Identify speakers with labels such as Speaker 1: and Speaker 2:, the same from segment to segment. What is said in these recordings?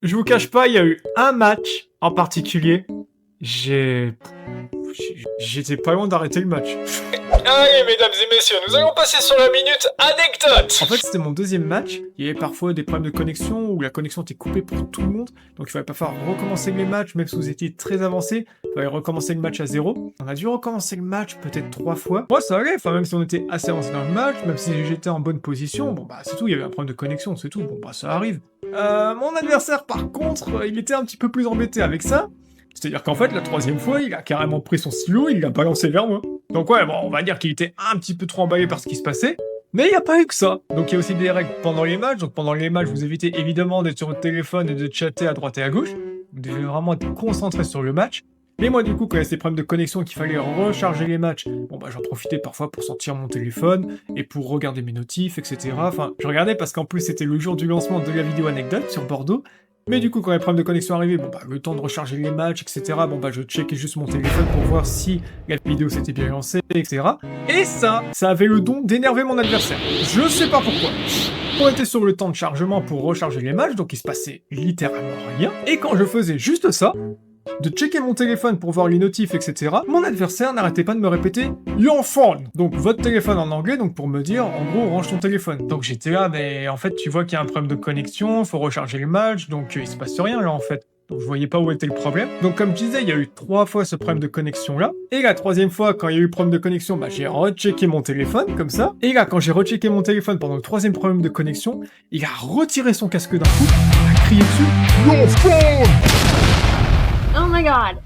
Speaker 1: Je vous cache pas, il y a eu un match en particulier. J'étais pas loin d'arrêter le match.
Speaker 2: Allez, mesdames et messieurs, nous allons passer sur la minute anecdote.
Speaker 1: En fait, c'était mon deuxième match. Il y avait parfois des problèmes de connexion où la connexion était coupée pour tout le monde. Donc il fallait pas faire recommencer les matchs, même si vous étiez très avancé. Il fallait recommencer le match à zéro. On a dû recommencer le match peut-être 3 fois. Moi, ça allait. Enfin, même si on était assez avancé dans le match, même si j'étais en bonne position, bon bah c'est tout. Il y avait un problème de connexion, c'est tout. Bon bah ça arrive. Mon adversaire, par contre, il était un petit peu plus embêté avec ça. C'est-à-dire qu'en fait, la troisième fois, il a carrément pris son stylo et il l'a balancé vers moi. Donc ouais, bon, on va dire qu'il était un petit peu trop emballé par ce qui se passait. Mais il n'y a pas eu que ça. Donc il y a aussi des règles pendant les matchs. Donc pendant les matchs, vous évitez évidemment d'être sur votre téléphone et de chatter à droite et à gauche. Vous devez vraiment être concentré sur le match. Mais moi, du coup, quand il y a ces problèmes de connexion qu'il fallait recharger les matchs, bon bah j'en profitais parfois pour sortir mon téléphone et pour regarder mes notifs, etc. Enfin, je regardais parce qu'en plus c'était le jour du lancement de la vidéo anecdote sur Bordeaux. Mais du coup, quand les problèmes de connexion arrivaient, bon bah le temps de recharger les matchs, etc. Bon bah je checkais juste mon téléphone pour voir si la vidéo s'était bien lancée, etc. Et ça avait le don d'énerver mon adversaire. Je sais pas pourquoi. On était sur le temps de chargement pour recharger les matchs, donc il se passait littéralement rien. Et quand je faisais juste ça, de checker mon téléphone pour voir les notifs, etc., mon adversaire n'arrêtait pas de me répéter « Your phone !» Donc votre téléphone en anglais, donc pour me dire, en gros, range ton téléphone. Donc j'étais là, mais en fait, tu vois qu'il y a un problème de connexion, faut recharger le match, donc il se passe rien là en fait. Donc je voyais pas où était le problème. Donc comme je disais, il y a eu 3 fois ce problème de connexion là. Et la 3e fois, quand il y a eu problème de connexion, bah j'ai rechecké mon téléphone, comme ça. Et là, quand j'ai rechecké mon téléphone pendant le 3e problème de connexion, il a retiré son casque d'un coup, il a crié dessus « Your phone !»
Speaker 3: Oh my god.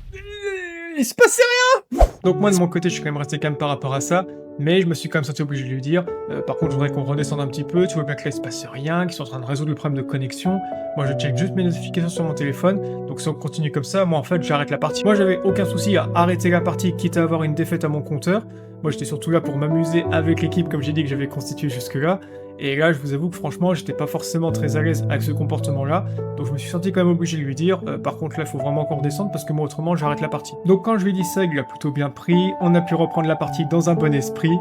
Speaker 1: Il se passait rien. Donc moi de mon côté je suis quand même resté calme par rapport à ça, mais je me suis quand même senti obligé de lui dire par contre je voudrais qu'on redescende un petit peu, tu vois bien que là il se passe rien, qu'ils sont en train de résoudre le problème de connexion, moi je check juste mes notifications sur mon téléphone, donc si on continue comme ça, moi en fait j'arrête la partie. Moi j'avais aucun souci à arrêter la partie quitte à avoir une défaite à mon compteur, moi j'étais surtout là pour m'amuser avec l'équipe comme j'ai dit que j'avais constitué jusque là. Et là, je vous avoue que franchement, j'étais pas forcément très à l'aise avec ce comportement-là, donc je me suis senti quand même obligé de lui dire, par contre là, il faut vraiment qu'on redescende parce que moi autrement, j'arrête la partie. Donc quand je lui ai dit ça, il l'a plutôt bien pris, on a pu reprendre la partie dans un bon esprit.